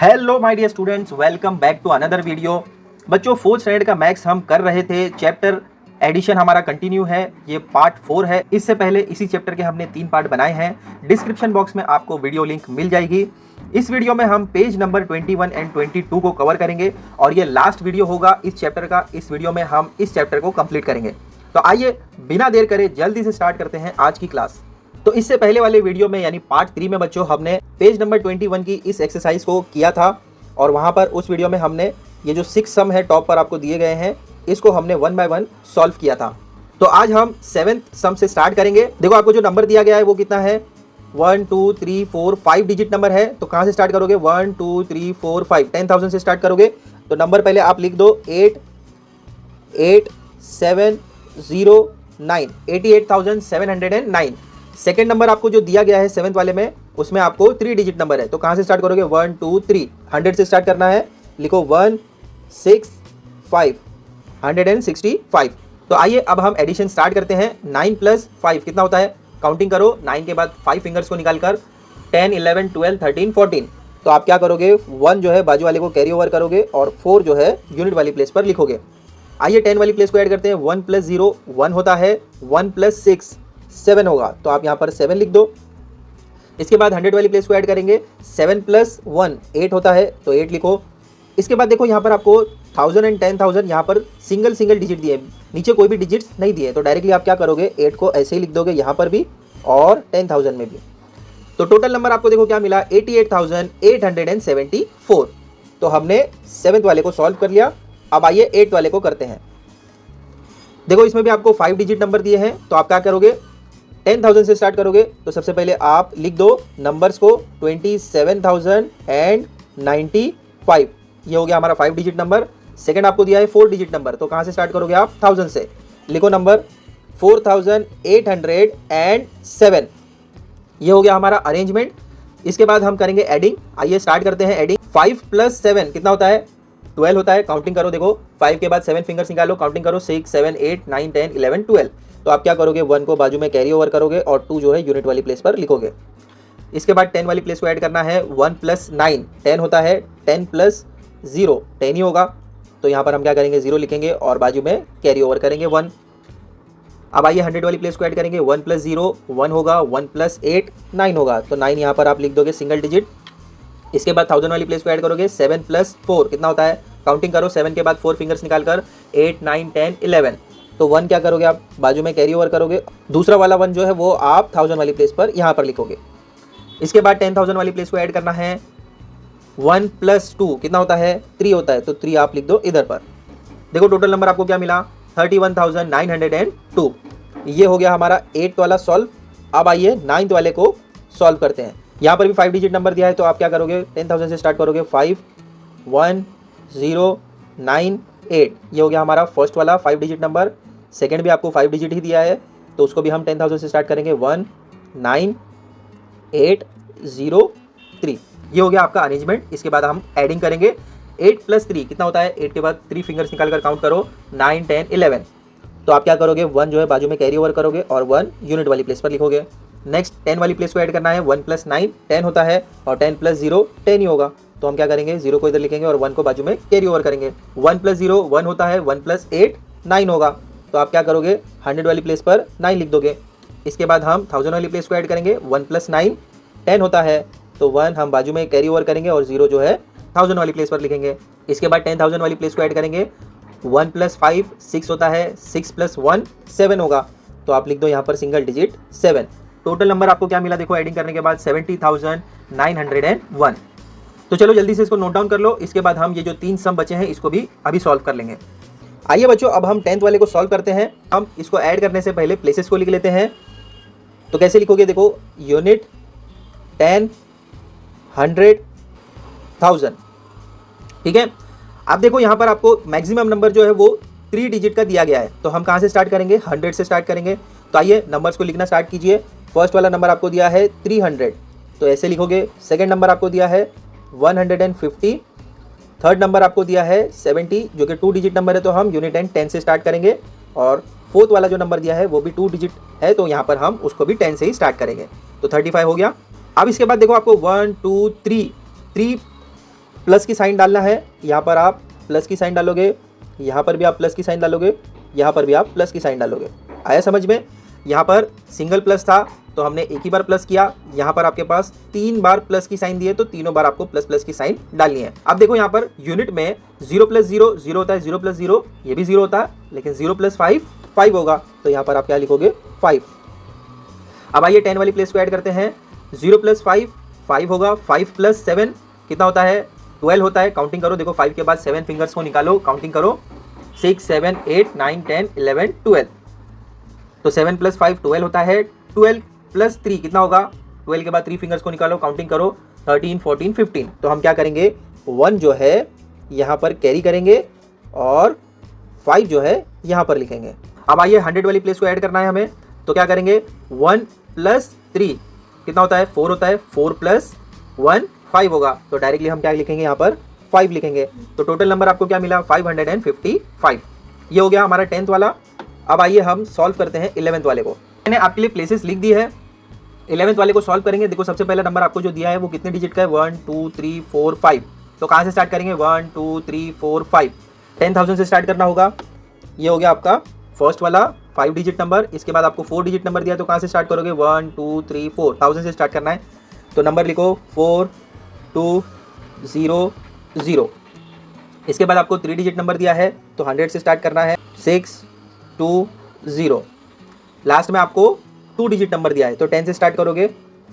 Hello my dear students, welcome back to another video. बच्चों, fourth standard का maths हम कर रहे थे। चैप्टर एडिशन हमारा कंटिन्यू है, ये पार्ट 4 है। इससे पहले इसी चैप्टर के हमने 3 पार्ट बनाए हैं। डिस्क्रिप्शन बॉक्स में आपको वीडियो लिंक मिल जाएगी। इस वीडियो में हम पेज नंबर 21 एंड 22 को कवर करेंगे और ये लास्ट वीडियो होगा इस चैप्टर का। इस वीडियो में हम इस चैप्टर को कंप्लीट करेंगे। तो आइए बिना देर करे जल्दी से स्टार्ट करते हैं आज की क्लास। तो इससे पहले वाले वीडियो में यानी पार्ट 3 में बच्चों हमने पेज नंबर 21 की इस एक्सरसाइज को किया था और वहां पर उस वीडियो में हमने ये जो 6 सम है टॉप पर आपको दिए गए हैं, इसको हमने 1 बाय 1 सॉल्व किया था। तो आज हम 7th सम से स्टार्ट करेंगे। देखो आपको जो नंबर दिया गया है वो कितना है, 1 2 3 4 5 डिजिट नंबर है। तो कहां से स्टार्ट करोगे, 1 2 3 4 5 10,000 से स्टार्ट करोगे। तो नंबर पहले आप लिख दो 8 8 7 0 9 88,709। सेकेंड नंबर आपको जो दिया गया है 7th वाले में, उसमें आपको 3 डिजिट नंबर है। तो कहां से स्टार्ट करोगे, 1 2 3 100 से स्टार्ट करना है। लिखो 1 6 5 165। तो आइए अब हम एडिशन स्टार्ट करते हैं। 9 + 5 कितना होता है, काउंटिंग करो। 9 के बाद 5 फिंगर्स को निकालकर 10 11 12 13 14। तो आप क्या करोगे, 1 जो है बाजू वाले को कैरी ओवर करोगे और 4 जो है यूनिट वाली प्लेस पर लिखोगे। आइए 10 वाली प्लेस को ऐड करते हैं। 1 + 0 1 होता है, 1 + 6 7 होगा। तो आप यहाँ पर 7 लिख दो। इसके बाद 100 वाली प्लेस को ऐड करेंगे। 7 + 1 8 होता है, तो 8 लिखो। इसके बाद देखो यहाँ पर आपको 1000 एंड 10,000 यहाँ पर सिंगल डिजिट दिए, नीचे कोई भी डिजिट्स नहीं दिए। तो डायरेक्टली आप क्या करोगे, 8 को ऐसे ही लिख दोगे यहाँ पर भी और 10,000 में भी। तो टोटल नंबर आपको देखो क्या मिला, 88,874। तो हमने 7th वाले को सॉल्व कर लिया। अब आइए 8th वाले को करते हैं। देखो इसमें भी आपको 5 डिजिट नंबर दिए हैं। तो आप क्या करोगे, 10,000 से स्टार्ट करोगे। तो सबसे पहले आप लिख दो नंबर्स को 27,095। ये हो गया हमारा 5 डिजिट नंबर। सेकंड आपको दिया है 4 डिजिट नंबर। तो कहाँ से स्टार्ट करोगे आप, 1000 से। लिखो नंबर 4,807। ये हो गया हमारा अरेंजमेंट। इसके बाद हम करेंगे एडिंग। आइए स्टार्ट करते हैं एडिंग। 5 + 7 कितना होता है, 12 होता है। काउंटिंग करो, देखो 5 के बाद 7 फिंगर्स निकालो, काउंटिंग करो 6 7 8 9 10 11 12। तो आप क्या करोगे, 1 को बाजू में कैरी ओवर करोगे और 2 जो है यूनिट वाली प्लेस पर लिखोगे। इसके बाद 10 वाली प्लेस को ऐड करना है। 1 + 9 10 होता है, 10 + 0 10 ही होगा। तो यहाँ पर हम क्या करेंगे, 0 लिखेंगे और बाजू में कैरी ओवर करेंगे 1। अब आइए 100 वाली प्लेस को ऐड करेंगे। 1 + 0 1 होगा, 1 + 8 9 होगा। तो 9 यहाँ पर आप लिख दोगे सिंगल डिजिट। इसके बाद 1000 वाली प्लेस को ऐड करोगे। 7 + 4 कितना होता है, काउंटिंग करो। 7 के बाद 4 फिंगर्स निकालकर 8 9 10 11। तो 1 क्या करोगे, आप बाजू में कैरी ओवर करोगे। दूसरा वाला 1 जो है वो आप 1000 वाली प्लेस पर यहाँ पर लिखोगे। इसके बाद 10,000 वाली प्लेस को ऐड करना है। 1 + 2 कितना होता है, 3 होता है। तो 3 आप लिख दो इधर पर। देखो टोटल नंबर आपको क्या मिला, 31,902। ये हो गया हमारा 8th वाला सॉल्व। अब आइए 9th वाले को सॉल्व करते हैं। यहाँ पर भी 5 डिजिट नंबर दिया है। तो आप क्या करोगे, 10,000 से स्टार्ट करोगे। 5 1 0 9 8। ये हो गया हमारा फर्स्ट वाला 5 डिजिट नंबर। सेकंड भी आपको 5 डिजिट ही दिया है, तो उसको भी हम 10,000 से स्टार्ट करेंगे। 1 9 8 0 3। ये हो गया आपका अरेंजमेंट। इसके बाद हम एडिंग करेंगे। 8 + 3 कितना होता है, 8 के बाद 3 फिंगर्स निकाल कर काउंट करो, 9 10 11। तो आप क्या करोगे, 1 जो है बाजू में कैरी ओवर करोगे और 1 यूनिट वाली प्लेस पर लिखोगे। नेक्स्ट 10 वाली प्लेस को ऐड करना है। 1 + 9 10 होता है और 10 + 0 10 ही होगा। तो हम क्या करेंगे, 0 को इधर लिखेंगे और 1 को बाजू में कैरी ओवर करेंगे। 1 + 0 1 होता है, 1 + 8 9 होगा। तो आप क्या करोगे, 100 वाली प्लेस पर 9 लिख दोगे। इसके बाद हम 1000 वाली प्लेस को ऐड करेंगे। 1 + 9 10 होता है, तो 1 हम बाजू में कैरी ओवर करेंगे और 0 जो है 1000 वाली प्लेस पर लिखेंगे। इसके बाद 10,000 वाली प्लेस को ऐड करेंगे। 1 + 5 6 होता है, 6 + 1 7 होगा। तो आप लिख दो यहाँ पर सिंगल डिजिट 7। टोटल नंबर आपको क्या मिला, देखो एडिंग करने के बाद 70,901। तो चलो जल्दी से इसको नोट डाउन कर लो। इसके बाद हम ये जो 3 सम बचे हैं इसको भी अभी सॉल्व कर लेंगे। आइए बच्चों अब हम 10th वाले को सॉल्व करते हैं। हम इसको ऐड करने से पहले प्लेसेस को लिख लेते हैं। तो कैसे लिखोगे, देखो यूनिट 10 100 1000। ठीक है। अब देखो यहाँ पर आपको मैक्सिमम नंबर जो है वो 3 डिजिट का दिया गया है। तो हम कहाँ से स्टार्ट करेंगे, 100 से स्टार्ट करेंगे। तो आइए नंबर्स को लिखना स्टार्ट कीजिए। फर्स्ट वाला नंबर आपको दिया है 300, तो ऐसे लिखोगे। सेकंड नंबर आपको दिया है 150। थर्ड नंबर आपको दिया है 70 जो कि 2 डिजिट नंबर है, तो हम यूनिट एंड 10 से स्टार्ट करेंगे। और फोर्थ वाला जो नंबर दिया है वो भी 2 डिजिट है, तो यहाँ पर हम उसको भी 10 से ही स्टार्ट करेंगे। तो 35 हो गया। अब इसके बाद देखो आपको 1 2 3 प्लस की साइन डालना है, यहाँ पर आप प्लस की साइन डालोगे, यहाँ पर भी आप प्लस की साइन डालोगे, यहाँ पर भी आप प्लस की साइन डालोगे। आया समझ में? यहाँ पर सिंगल प्लस था तो हमने एक ही बार प्लस किया, यहाँ पर आपके पास 3 बार प्लस की साइन दी है तो तीनों बार आपको प्लस प्लस की साइन डालनी है। अब देखो यहाँ पर यूनिट में 0 + 0 0 होता है, 0 + 0 ये भी 0 होता है, लेकिन 0 + 5 5 होगा, तो यहाँ पर आप क्या लिखोगे 5। अब आइए 10 वाली प्लेस को ऐड करते हैं। 0 + 5 5 होगा, 5 + 7 कितना होता है 12 होता है। काउंटिंग करो, देखो 5 के बाद 7 फिंगर्स को निकालो, काउंटिंग करो 6 7 8 9 10 11 12। तो 7 + 5 12 होता है। 12 + 3 कितना होगा, 12 के बाद 3 फिंगर्स को निकालो, काउंटिंग करो 13 14 15। तो हम क्या करेंगे 1 जो है यहाँ पर कैरी करेंगे और 5 जो है यहाँ पर लिखेंगे। अब आइए 100 वाली प्लेस को ऐड करना है हमें, तो क्या करेंगे 1 + 3 कितना होता है 4 होता है, 4 + 1 5 होगा, तो डायरेक्टली हम क्या लिखेंगे यहाँ पर 5 लिखेंगे। तो टोटल नंबर आपको क्या मिला 555। ये हो गया हमारा 10th वाला। अब आइए हम सॉल्व करते हैं 11th वाले को। मैंने आपके लिए प्लेसेस लिख दी है। 11th वाले को सॉल्व करेंगे। देखो सबसे पहला नंबर आपको जो दिया है वो कितने डिजिट का है 1 2 3 4 5। तो कहाँ से स्टार्ट करेंगे 1 2 3 4 5, 10,000 से स्टार्ट करना होगा। ये हो गया आपका फर्स्ट वाला 5 डिजिट नंबर। इसके बाद आपको 4 डिजिट नंबर दिया, तो कहाँ से स्टार्ट करोगे 1 2 3 4, 1000 से स्टार्ट करना है। तो नंबर लिखो 4 2 0 0। इसके बाद आपको 3 डिजिट नंबर दिया है, तो 100 से स्टार्ट करना है 6 2 0। लास्ट में आपको 2 डिजिट नंबर दिया है, तो 10 से स्टार्ट करोगे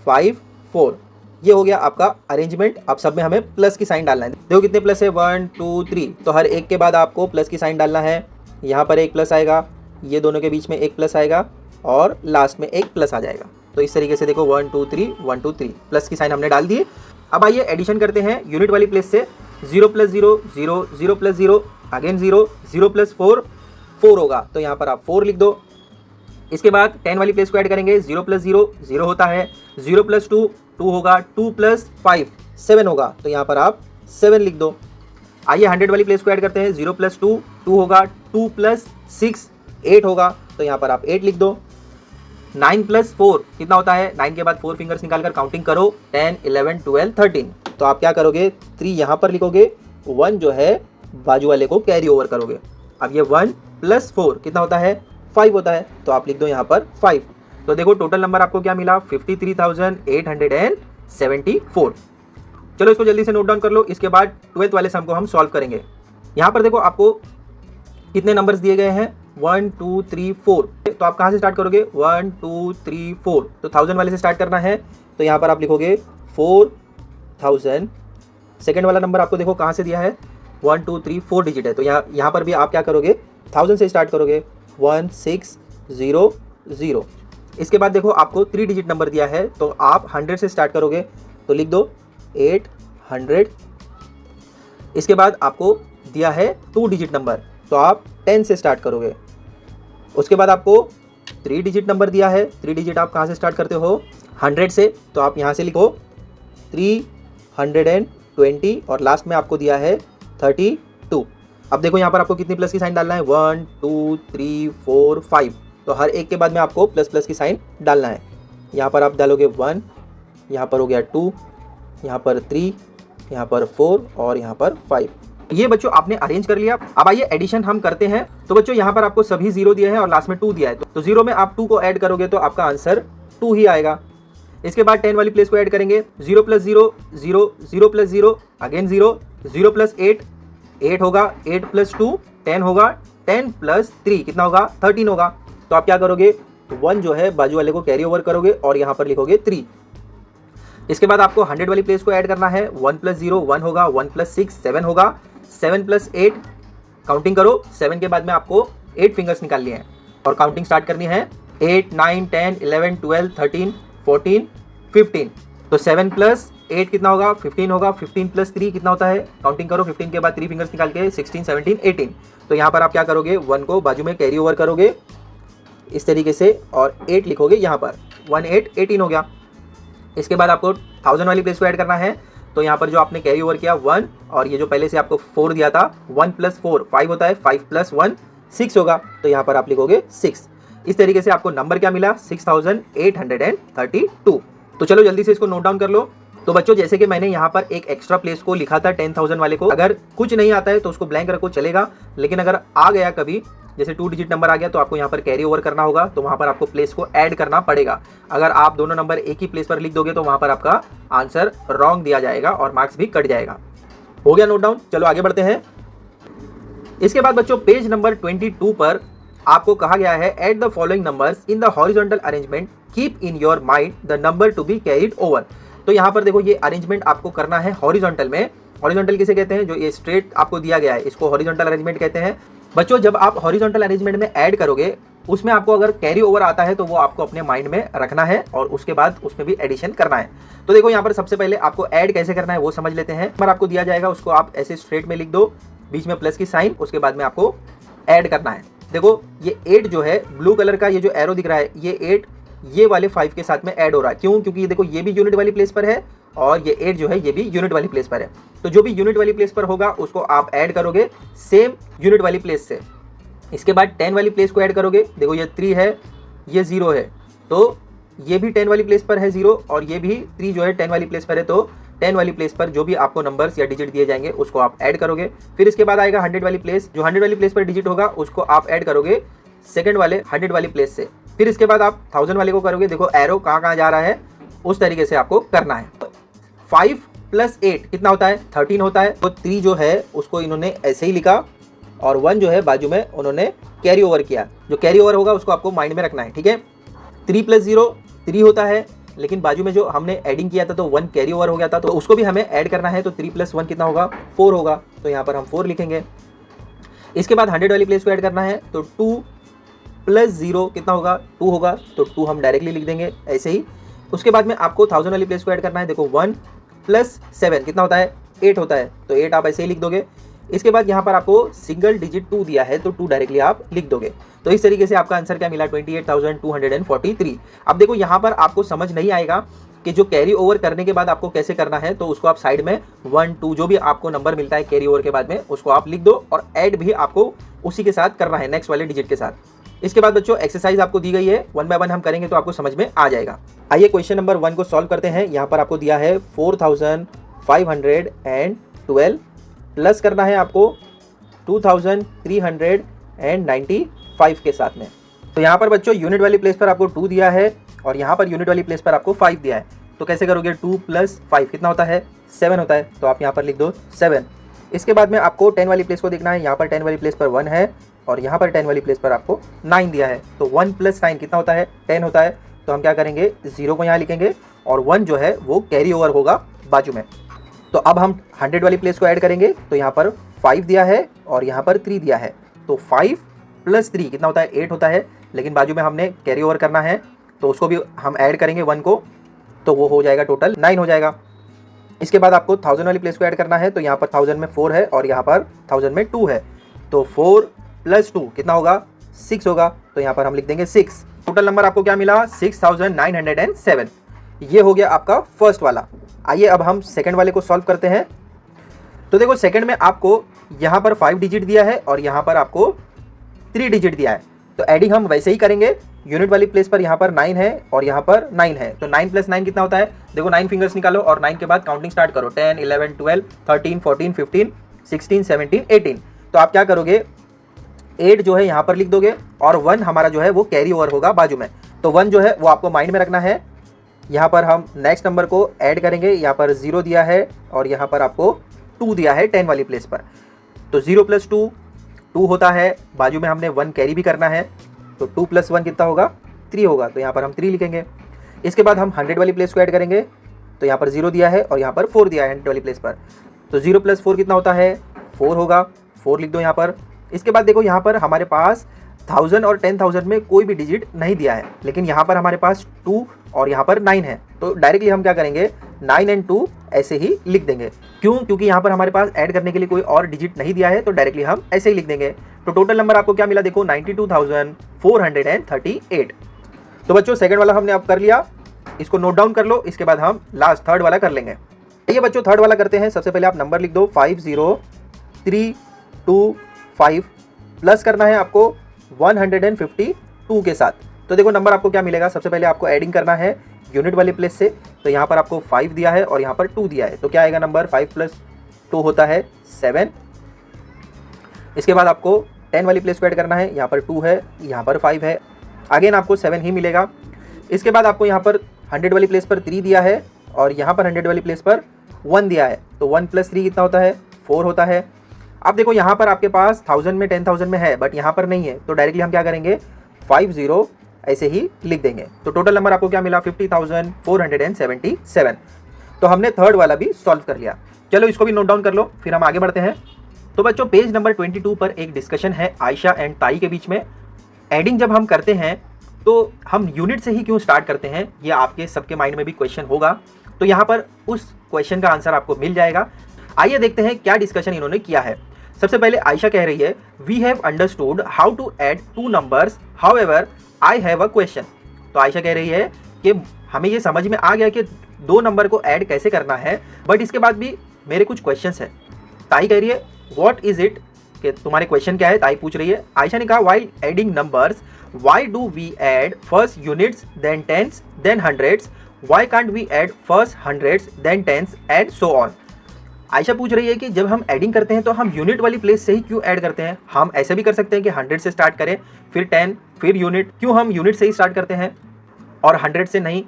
5 4। ये हो गया आपका अरेंजमेंट। अब सब में हमें प्लस की साइन डालना है। देखो कितने प्लस है 1 2 3, तो हर एक के बाद आपको प्लस की साइन डालना है। यहाँ पर एक प्लस आएगा, ये दोनों के बीच में एक प्लस आएगा और लास्ट में एक प्लस आ जाएगा। तो इस तरीके से देखो 1 2 3 1 2 3 प्लस की साइन हमने डाल दी। अब आइए एडिशन करते हैं यूनिट वाली प्लेस से। 0 + 0 0 0 + 0 अगेन 0 0 + 4 4 होगा, तो यहाँ पर आप 4 लिख दो। इसके बाद 10 वाली प्लेस को ऐड करेंगे। 0 + 0 0 होता है, 0 + 2 2 होगा, 2 + 5 7 होगा, तो यहाँ पर आप 7 लिख दो। आइए 100 वाली प्लेस को ऐड करते हैं। 0 + 2 2 होगा, 2 + 6 8 होगा, तो यहाँ पर आप 8 लिख दो। 9 + 4 कितना होता है, 9 के बाद 4 फिंगर्स निकालकर काउंटिंग करो 10 11 12 13। तो आप क्या करोगे 3 यहाँ पर लिखोगे, 1 जो है बाजू वाले को कैरी ओवर करोगे। अब ये 1 + 4 कितना होता है 5 होता है, तो आप लिख दो यहाँ पर 5। तो देखो टोटल नंबर आपको क्या मिला 53,874। चलो इसको जल्दी से नोट डाउन कर लो। इसके बाद 12th वाले सम को हम सॉल्व करेंगे। यहाँ पर देखो आपको कितने नंबर्स दिए गए हैं 1 2 3 4। तो आप कहाँ से स्टार्ट करोगे 1 2 3 4, तो 1000 वाले से स्टार्ट करना है। तो यहाँ पर आप लिखोगे 4000। सेकेंड वाला नंबर आपको देखो कहाँ से दिया है 1 2 3 4 डिजिट है, तो यहाँ पर भी आप क्या करोगे 1000 से स्टार्ट करोगे 1 6 0 0। इसके बाद देखो आपको 3 डिजिट नंबर दिया है, तो आप 100 से स्टार्ट करोगे, तो लिख दो 800। इसके बाद आपको दिया है 2 डिजिट नंबर, तो आप 10 से स्टार्ट करोगे। उसके बाद आपको 3 डिजिट नंबर दिया है, 3 डिजिट आप कहाँ से स्टार्ट करते हो 100 से, तो आप यहाँ से लिखो 320 और लास्ट में आपको दिया है 32। अब देखो यहाँ पर आपको कितनी प्लस की साइन डालना है 1 2 3 4 5, तो हर एक के बाद में आपको प्लस प्लस की साइन डालना है। यहाँ पर आप डालोगे 1, यहाँ पर हो गया 2, यहाँ पर 3, यहाँ पर 4 और यहाँ पर 5। ये बच्चों आपने अरेंज कर लिया। अब आइए एडिशन हम करते हैं। तो बच्चों यहाँ पर आपको सभी 0 दिए हैं और लास्ट में 2 दिया है, तो 0 में आप 2 को ऐड करोगे तो आपका आंसर 2 ही आएगा। इसके बाद 10 वाली प्लेस को ऐड करेंगे। 0 + 0 0 0 + 0 अगेन 0 0 + 8 8 होगा, 8 + 2 10 होगा, 10 + 3 कितना होगा 13 होगा। तो आप क्या करोगे 1 जो है बाजू वाले को कैरी ओवर करोगे और यहाँ पर लिखोगे 3। इसके बाद आपको 100 वाली प्लेस को ऐड करना है। 1 + 0 1 होगा, 1 + 6 7 होगा, 7 + 8 काउंटिंग करो। 7 के बाद में आपको 8 फिंगर्स निकाल लिए हैं और काउंटिंग स्टार्ट करनी है 8 9 10 11 12 13 14 15। तो 7 + 8 कितना होगा 15 होगा, 15 + 3 कितना होता है काउंटिंग करो। 15 के बाद 3 फिंगर्स निकाल के 16 17 18। तो यहाँ पर आप क्या करोगे 1 को बाजू में कैरी ओवर करोगे इस तरीके से और 8 लिखोगे यहाँ पर 1 8 18 हो गया। इसके बाद आपको 1000 वाली प्लेस को ऐड करना है। तो यहाँ पर जो आपने कैरी ओवर किया 1 और ये जो पहले से आपको 4 दिया था 1 + 4 5 होता है, 5 + 1 6 होगा, तो यहाँ पर आप लिखोगे 6। इस तरीके से आपको नंबर क्या मिला 6832। तो चलो जल्दी से इसको नोट डाउन कर लो। तो बच्चों जैसे कि मैंने यहाँ पर एक एक्स्ट्रा प्लेस को लिखा था 10,000 वाले को, अगर कुछ नहीं आता है तो उसको ब्लैंक रखो चलेगा, लेकिन अगर आ गया कभी जैसे 2 डिजिट नंबर आ गया तो आपको यहाँ पर कैरी ओवर करना होगा, तो वहाँ पर आपको प्लेस को ऐड करना पड़ेगा। अगर आप दोनों नंबर एक ही प्लेस पर लिख दोगे तो वहाँ पर आपका आंसर रॉन्ग दिया जाएगा और मार्क्स भी कट जाएगा। हो गया नोट डाउन? चलो आगे बढ़ते हैं। इसके बाद बच्चों पेज नंबर 22 पर आपको कहा गया है add the following numbers in the horizontal arrangement, keep in your mind the number to be carried over. तो यहाँ पर देखो ये अरेंजमेंट आपको करना है हॉरिजॉन्टल में। हॉरिजॉन्टल किसे कहते हैं? जो ये स्ट्रेट आपको दिया गया है इसको हॉरिजॉन्टल अरेंजमेंट कहते हैं। बच्चों जब आप हॉरिजॉन्टल अरेंजमेंट में ऐड करोगे उसमें आपको अगर कैरी ओवर आता है तो वो आपको अपने माइंड में रखना है और उसके बाद उसमें भी एडिशन करना है। तो देखो यहाँ पर सबसे पहले आपको ऐड कैसे करना है वो समझ लेते हैं। नंबर आपको दिया जाएगा उसको आप ऐसे स्ट्रेट में लिख दो, बीच में प्लस की साइन, उसके बाद में आपको ऐड करना है। देखो ये 8 जो है ब्लू कलर का ये जो एरो दिख रहा है ये 8 ये वाले 5 के साथ में ऐड हो रहा है। क्यों? क्योंकि ये देखो ये भी यूनिट वाली प्लेस पर है और ये 8 जो है ये भी यूनिट वाली प्लेस पर है। तो जो भी यूनिट वाली प्लेस पर होगा उसको आप ऐड करोगे सेम यूनिट वाली प्लेस से। इसके बाद 10 वाली प्लेस को ऐड करोगे। देखो ये 3 है ये 0 है तो ये भी 10 वाली प्लेस पर है 0 और ये भी 3 जो है 10 वाली प्लेस पर है, तो 10 वाली प्लेस पर जो भी आपको नंबर्स या डिजिट दिए जाएंगे उसको आप ऐड करोगे। फिर इसके बाद आएगा 100 वाली प्लेस, जो 100 वाली प्लेस पर डिजिट होगा उसको आप ऐड करोगे सेकंड वाले 100 वाली प्लेस से। फिर इसके बाद आप 1000 वाले को करोगे। देखो एरो कहाँ कहाँ जा रहा है उस तरीके से आपको करना है। 5 + 8 कितना होता है? 13 होता है। तो 3 जो है उसको इन्होंने ऐसे ही लिखा और 1 जो है बाजू में उन्होंने कैरी ओवर किया। जो कैरी ओवर होगा उसको आपको माइंड में रखना है, ठीक है। 3 + 0 3 होता है, लेकिन बाजू में जो हमने एडिंग किया था तो 1 कैरी ओवर हो गया था, तो उसको भी हमें ऐड करना है। तो 3 + 1 कितना होगा? 4 होगा। तो यहाँ पर हम 4 लिखेंगे। इसके बाद 100 वाली प्लेस को ऐड करना है तो 2 + 0 कितना होगा? 2 होगा। तो 2 हम डायरेक्टली लिख देंगे ऐसे ही। उसके बाद में आपको 1000 वाली प्लेस को ऐड करना है। देखो 1 + 7 कितना होता है? 8 होता है। तो 8 आप ऐसे ही लिख दोगे। इसके बाद यहाँ पर आपको सिंगल डिजिट 2 दिया है तो 2 डायरेक्टली आप लिख दोगे। तो इस तरीके से आपका आंसर क्या मिला? 28,243। अब देखो यहाँ पर आपको समझ नहीं आएगा कि जो कैरी ओवर करने के बाद आपको कैसे करना है, तो उसको आप साइड में 1 2 जो भी आपको नंबर मिलता है कैरी ओवर के बाद में उसको आप लिख दो और ऐड भी आपको उसी के साथ करना है नेक्स्ट वाले डिजिट के साथ। इसके बाद बच्चों एक्सरसाइज आपको दी गई है, 1 बाय 1 हम करेंगे तो आपको समझ में आ जाएगा। आइए क्वेश्चन नंबर 1 को सॉल्व करते हैं। यहाँ पर आपको दिया है 4512 प्लस करना है आपको 2395 के साथ में। तो यहाँ पर बच्चों यूनिट वाली प्लेस पर आपको 2 दिया है और यहाँ पर यूनिट वाली प्लेस पर आपको 5 दिया है। तो कैसे करोगे? 2 + 5 कितना होता है? 7 होता है। तो आप यहाँ पर लिख दो 7। इसके बाद में आपको 10 वाली प्लेस को देखना है। यहाँ पर 10 वाली प्लेस पर 1 है और यहाँ पर 10 वाली प्लेस पर आपको 9 दिया है। तो 1 + 9 कितना होता है? 10 होता है। तो हम क्या करेंगे? 0 को यहाँ लिखेंगे और 1 जो है वो कैरी ओवर होगा बाजू में। तो अब हम 100 वाली प्लेस को ऐड करेंगे। तो यहाँ पर 5 दिया है और यहाँ पर 3 दिया है। तो 5 + 3 कितना होता है? 8 होता है। लेकिन बाजू में हमने कैरी ओवर करना है तो उसको भी हम ऐड करेंगे 1 को, तो वो हो जाएगा टोटल 9 हो जाएगा। इसके बाद आपको 1000 वाली प्लेस को ऐड करना है। तो यहाँ पर 1000 में 4 है और यहाँ पर 1000 में 2 है। तो 4 + 2 कितना होगा? 6 होगा। तो यहाँ पर हम लिख देंगे 6। टोटल नंबर आपको क्या मिला? 6907। ये हो गया आपका फर्स्ट वाला। आइए अब हम सेकंड वाले को सॉल्व करते हैं। तो देखो सेकंड में आपको यहाँ पर 5 डिजिट दिया है और यहाँ पर आपको 3 डिजिट दिया है। तो एडिंग हम वैसे ही करेंगे। यूनिट वाली प्लेस पर यहाँ पर 9 है और यहाँ पर 9 है। तो 9 + 9 कितना होता है? देखो 9 फिंगर्स निकालो और 9 के बाद काउंटिंग स्टार्ट करो। 10 11 12 13 14 15 16 17 18। तो आप क्या करोगे? 8 जो है यहाँ पर लिख दोगे और 1 हमारा जो है वो कैरी ओवर होगा बाजू में। तो 1 जो है वो आपको माइंड में रखना है। यहाँ पर हम नेक्स्ट नंबर को ऐड करेंगे। यहाँ पर 0 दिया है और यहाँ पर आपको 2 दिया है 10 वाली प्लेस पर। तो 0 + 2 2 होता है। बाजू में हमने 1 कैरी भी करना है। तो 2 + 1 कितना होगा? 3 होगा। तो यहाँ पर हम 3 लिखेंगे। इसके बाद हम 100 वाली प्लेस को ऐड करेंगे। तो यहाँ पर 0 दिया है और यहाँ पर 4 दिया है 100 वाली प्लेस पर। तो 0 + 4 कितना होता है? 4 होगा। 4 लिख दो यहाँ पर। इसके बाद देखो यहाँ पर हमारे पास 1000 और 10,000 में कोई भी डिजिट नहीं दिया है, लेकिन यहाँ पर हमारे पास 2 और यहाँ पर 9 है। तो डायरेक्टली हम क्या करेंगे? 9 और 2 ऐसे ही लिख देंगे। क्यों? क्योंकि यहाँ पर हमारे पास ऐड करने के लिए कोई और डिजिट नहीं दिया है, तो डायरेक्टली हम ऐसे ही लिख देंगे। तो टोटल नंबर आपको क्या मिला? देखो 92,438। तो बच्चों सेकंड वाला हमने अब कर लिया, इसको नोट डाउन कर लो। इसके बाद हम लास्ट थर्ड वाला कर लेंगे। ये बच्चों थर्ड वाला करते हैं। सबसे पहले आप नंबर लिख दो 50325 प्लस करना है आपको 152 के साथ। तो देखो नंबर आपको क्या मिलेगा, सबसे पहले आपको एडिंग करना है यूनिट वाले प्लेस से, तो यहाँ पर आपको 5 दिया है और यहाँ पर 2 दिया है, तो क्या आएगा नंबर 5 + 2 होता है 7। इसके बाद आपको 10 वाली प्लेस को ऐड करना है, यहाँ पर 2 है, यहाँ पर 5 है, अगेन आपको 7 ही मिलेगा। इसके बाद आपको यहाँ पर 100 वाली प्लेस पर 3 दिया है और यहाँ पर 100 वाली प्लेस पर 1 दिया है, तो 1 + 3 कितना होता है 4 होता है। अब देखो यहाँ पर आपके पास 1000 में 10,000 में है, बट यहाँ पर नहीं है, तो डायरेक्टली हम क्या करेंगे 50 ऐसे ही लिख देंगे। तो टोटल नंबर आपको क्या मिला 50,477। तो हमने थर्ड वाला भी सॉल्व कर लिया। चलो इसको भी नोट डाउन कर लो, फिर हम आगे बढ़ते हैं। तो बच्चों पेज नंबर 22 पर एक डिस्कशन है आयशा एंड ताई के बीच में। एडिंग जब हम करते हैं तो हम यूनिट से ही क्यों स्टार्ट करते हैं, ये आपके सबके माइंड में भी क्वेश्चन होगा, तो यहाँ पर उस क्वेश्चन का आंसर आपको मिल जाएगा। आइए देखते हैं क्या डिस्कशन इन्होंने किया है। सबसे पहले आयशा कह रही है we have understood how to add 2 numbers, however I have a question. तो आयशा कह रही है कि हमें ये समझ में आ गया कि 2 नंबर को ऐड कैसे करना है, बट इसके बाद भी मेरे कुछ क्वेश्चंस हैं। ताई कह रही है व्हाट इज इट, कि तुम्हारे क्वेश्चन क्या है, ताई पूछ रही है। आयशा ने कहा while adding numbers why do we add first units then tens then hundreds, why can't we add first hundreds then tens and so on. Ayesha पूछ रही है कि जब हम एडिंग करते हैं तो हम यूनिट वाली प्लेस से ही क्यों ऐड करते हैं। हम ऐसे भी कर सकते हैं कि 100 से स्टार्ट करें, फिर 10, फिर यूनिट, क्यों हम यूनिट से ही स्टार्ट करते हैं और 100 से नहीं।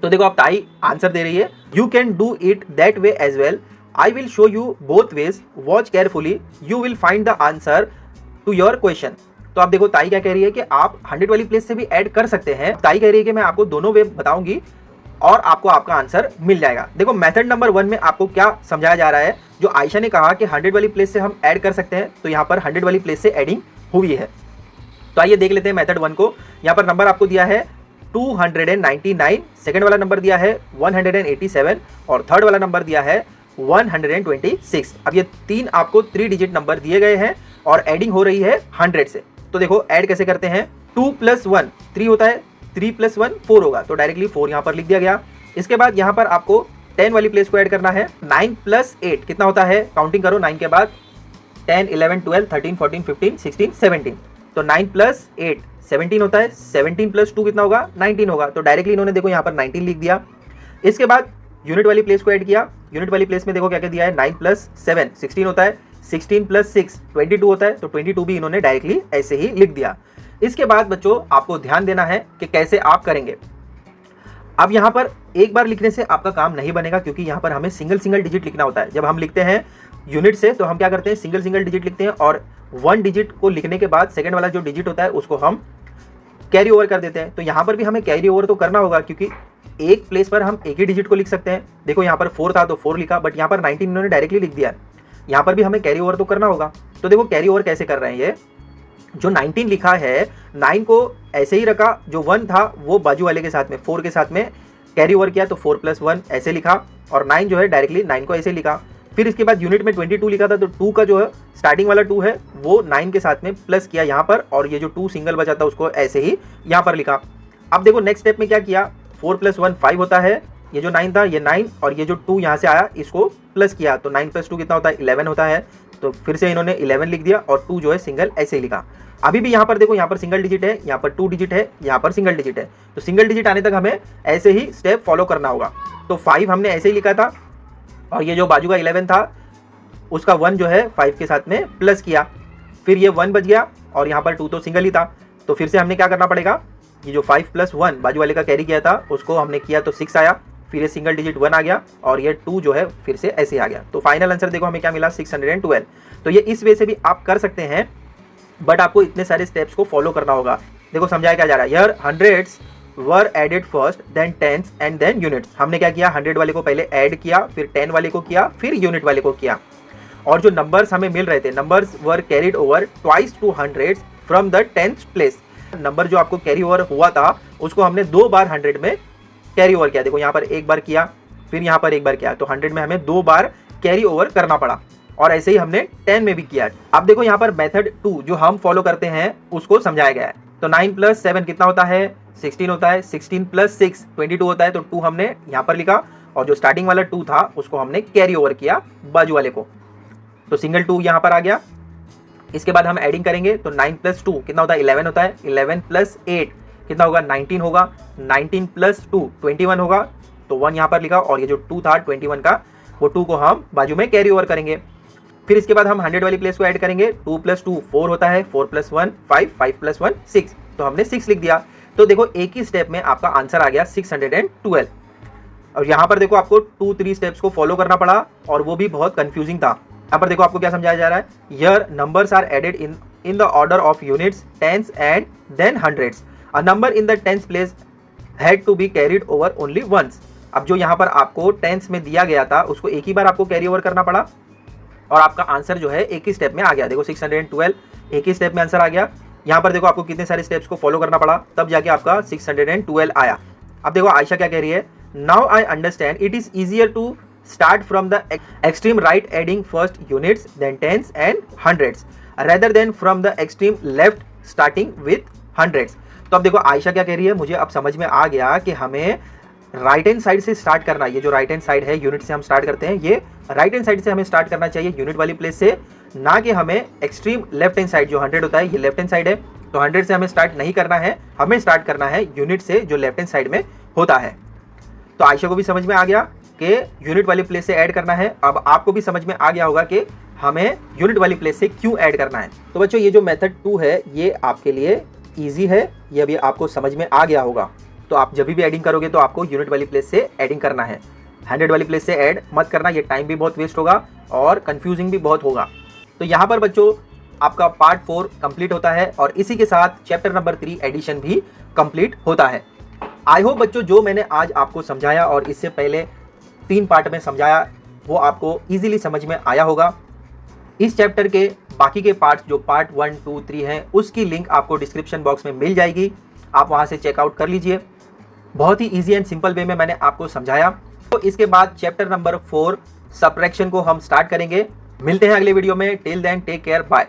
तो देखो अब ताई आंसर दे रही है you can do it that way as well, I will show you both ways, watch carefully, you will find the answer to your question. तो आप देखो ताई क्या कह रही है कि आप 100 वाली प्लेस से भी ऐड कर सकते हैं। ताई कह रही है कि मैं आपको दोनों वे बताऊंगी और आपको आपका आंसर मिल जाएगा। देखो मेथड नंबर 1 में आपको क्या समझाया जा रहा है, जो आयशा ने कहा कि 100 वाली प्लेस से हम ऐड कर सकते हैं, तो यहाँ पर 100 वाली प्लेस से एडिंग हुई है। तो आइए देख लेते हैं मेथड 1 को। यहाँ पर नंबर आपको दिया है 299, सेकंड वाला नंबर दिया है 187 और थर्ड वाला नंबर दिया है 126। अब ये 3 आपको 3 डिजिट नंबर दिए गए हैं और एडिंग हो रही है 100 से। तो देखो ऐड कैसे करते हैं, 2 + 1 3 होता है, 3 + 1 4 होगा, तो डायरेक्टली 4 यहाँ पर लिख दिया गया। इसके बाद यहाँ पर आपको 10 वाली प्लेस को ऐड करना है। 9 + 8 कितना होता है, काउंटिंग करो 9 के बाद 10 11 12 13 14 15 16 17, तो 9 + 8 17 होता है, 17 + 2 कितना होगा 19 होगा, तो डायरेक्टली इन्होंने देखो यहाँ पर 19 लिख दिया। इसके बाद यूनिट वाली प्लेस को ऐड किया। यूनिट वाली प्लेस में देखो क्या क्या दिया है, 9 + 7 16 होता है, 16 + 6 22 होता है, तो 22 भी इन्होंने डायरेक्टली ऐसे ही लिख दिया। इसके बाद बच्चों आपको ध्यान देना है कि कैसे आप करेंगे। अब यहाँ पर एक बार लिखने से आपका काम नहीं बनेगा, क्योंकि यहाँ पर हमें सिंगल डिजिट लिखना होता है। जब हम लिखते हैं यूनिट से तो हम क्या करते हैं, सिंगल डिजिट लिखते हैं और 1 डिजिट को लिखने के बाद सेकंड वाला जो डिजिट होता है उसको हम कैरी ओवर कर देते हैं। तो यहाँ पर भी हमें कैरी ओवर तो करना होगा, क्योंकि एक प्लेस पर हम एक ही डिजिट को लिख सकते हैं। देखो यहाँ पर 4 था तो 4 लिखा, बट यहाँ पर 19 इन्होंने डायरेक्टली लिख दिया है। यहाँ पर भी हमें कैरी ओवर तो करना होगा। तो देखो कैरी ओवर कैसे कर रहे हैं, ये जो 19 लिखा है 9 को ऐसे ही रखा, जो 1 था वो बाजू वाले के साथ में 4 के साथ में कैरी ओवर किया, तो 4 + 1 ऐसे लिखा, और 9 जो है डायरेक्टली 9 को ऐसे लिखा। फिर इसके बाद यूनिट में 22 लिखा था, तो 2 का जो है स्टार्टिंग वाला 2 है वो 9 के साथ में प्लस किया यहाँ पर, और ये जो 2 सिंगल बचा था उसको ऐसे ही यहाँ पर लिखा। अब देखो नेक्स्ट स्टेप में क्या किया, 4 + 1 5 होता है, ये जो 9 था ये 9 और ये जो 2 यहाँ से आया इसको प्लस किया, तो 9 + 2 कितना होता है 11 होता है, तो फिर से इन्होंने 11 लिख दिया और 2 जो है सिंगल ऐसे ही लिखा। अभी भी यहाँ पर देखो, यहाँ पर सिंगल डिजिट है, यहाँ पर 2 डिजिट है, यहाँ पर सिंगल डिजिट है, तो सिंगल डिजिट आने तक हमें ऐसे ही स्टेप फॉलो करना होगा। तो 5 हमने ऐसे ही लिखा था, और ये जो बाजू का 11 था उसका 1 जो है 5 के साथ में प्लस किया, फिर ये 1 बच गया, और यहाँ पर 2 तो सिंगल ही था, तो फिर से हमने क्या करना पड़ेगा, ये जो 5 + 1 बाजू वाले का कैरी किया था उसको हमने किया तो 6 आया, फिर ये सिंगल डिजिट 1 आ गया, और ये 2 जो है फिर से ऐसे आ गया। तो फाइनल आंसर देखो हमें क्या मिला 612। तो ये इस वे से भी आप कर सकते हैं, बट आपको इतने सारे स्टेप्स को फॉलो करना होगा। देखो समझाया क्या जा रहा है, here hundreds were added first, then tens and then units. हमने क्या किया, 100 वाले को पहले ऐड किया, फिर 10 वाले को किया, फिर यूनिट वाले को किया, और जो नंबर्स हमें मिल रहे थे, numbers were carried over twice to hundreds from the 10th place. Number जो आपको कैरी ओवर हुआ था उसको हमने 2 बार 100 में कैरी ओवर किया। देखो यहाँ पर एक बार किया, फिर यहाँ पर एक बार किया, तो 100 में हमें 2 बार कैरी ओवर करना पड़ा, और ऐसे ही हमने 10 में भी किया। अब देखो यहाँ पर मेथड 2 जो हम फॉलो करते हैं उसको समझाया गया है। तो 9 + 7 कितना होता है 16 होता है, 16 + 6 22 होता है, तो 2 हमने यहाँ पर लिखा, और जो स्टार्टिंग वाला 2 था उसको हमने कैरी ओवर किया बाजू वाले को, तो सिंगल 2 यहाँ पर आ गया। इसके बाद हम एडिंग करेंगे, तो 9 + 2 कितना होता है 11 होता है, 11 + 8 कितना होगा 19 होगा, 19 प्लस 2 21 होगा, तो 1 यहाँ पर लिखा, और ये जो 2 था 21 का, वो 2 को हम बाजू में कैरी ओवर करेंगे। फिर इसके बाद हम 100 वाली प्लेस को ऐड करेंगे, 2 प्लस 2 4 होता है, 4 प्लस 1 5, 5 प्लस 1 6, तो हमने 6 लिख दिया। तो देखो एक ही स्टेप में आपका आंसर आ गया 612। और यहाँ पर देखो आपको 2-3 स्टेप्स को फॉलो करना पड़ा और वो भी बहुत कंफ्यूजिंग था। यहाँ पर देखो आपको क्या समझाया जा रहा है, here numbers are added in the order of units, tens and then hundreds. A number in the tens place had to be carried over only once. अब जो यहाँ पर आपको टेंस में दिया गया था उसको एक ही बार आपको कैरी ओवर करना पड़ा और आपका आंसर जो है एक ही स्टेप में आ गया। देखो 612 एक ही स्टेप में आंसर आ गया। यहाँ पर देखो आपको कितने सारे स्टेप्स को फॉलो करना पड़ा, तब जाके आपका 612 आया। अब देखो आयशा क्या कह रही है, now I understand it is easier to start from the extreme right adding first units then tens and hundreds rather than from the extreme left starting with hundreds. तो अब देखो आयशा क्या कह रही है, मुझे अब समझ में आ गया कि हमें राइट हैंड साइड से स्टार्ट करना। ये जो राइट हैंड साइड है यूनिट से हम स्टार्ट करते हैं, ये राइट हैंड साइड से हमें स्टार्ट करना चाहिए यूनिट वाली प्लेस से, ना कि हमें एक्सट्रीम लेफ्ट हैंड साइड जो 100 होता है, ये लेफ्ट हैंड साइड है, तो 100 से हमें स्टार्ट नहीं करना है, हमें स्टार्ट करना है यूनिट से जो लेफ्ट हैंड साइड में होता है। तो आयशा को भी समझ में आ गया कि यूनिट वाली प्लेस से ऐड करना है। अब आपको भी समझ में आ गया होगा कि हमें यूनिट वाली प्लेस से क्यों ऐड करना है। तो बच्चों ये जो मेथड 2 है ये आपके लिए ईजी है, ये अभी आपको समझ में आ गया होगा। तो आप जब भी एडिंग करोगे तो आपको यूनिट वाली प्लेस से एडिंग करना है, 100 वाली प्लेस से ऐड मत करना, ये टाइम भी बहुत वेस्ट होगा और कंफ्यूजिंग भी बहुत होगा। तो यहाँ पर बच्चों आपका पार्ट 4 कंप्लीट होता है और इसी के साथ चैप्टर नंबर 3 एडिशन भी कंप्लीट होता है। आई होप बच्चों जो मैंने आज आपको समझाया और इससे पहले 3 पार्ट में समझाया वो आपको इजीली समझ में आया होगा। इस चैप्टर के बाकी के पार्ट्स जो पार्ट 1, 2, 3 हैं उसकी लिंक आपको डिस्क्रिप्शन बॉक्स में मिल जाएगी, आप वहाँ से चेकआउट कर लीजिए। बहुत ही ईजी एंड सिंपल वे में मैंने आपको समझाया। तो इसके बाद चैप्टर नंबर 4 सबट्रैक्शन को हम स्टार्ट करेंगे। मिलते हैं अगले वीडियो में, till then take care, bye.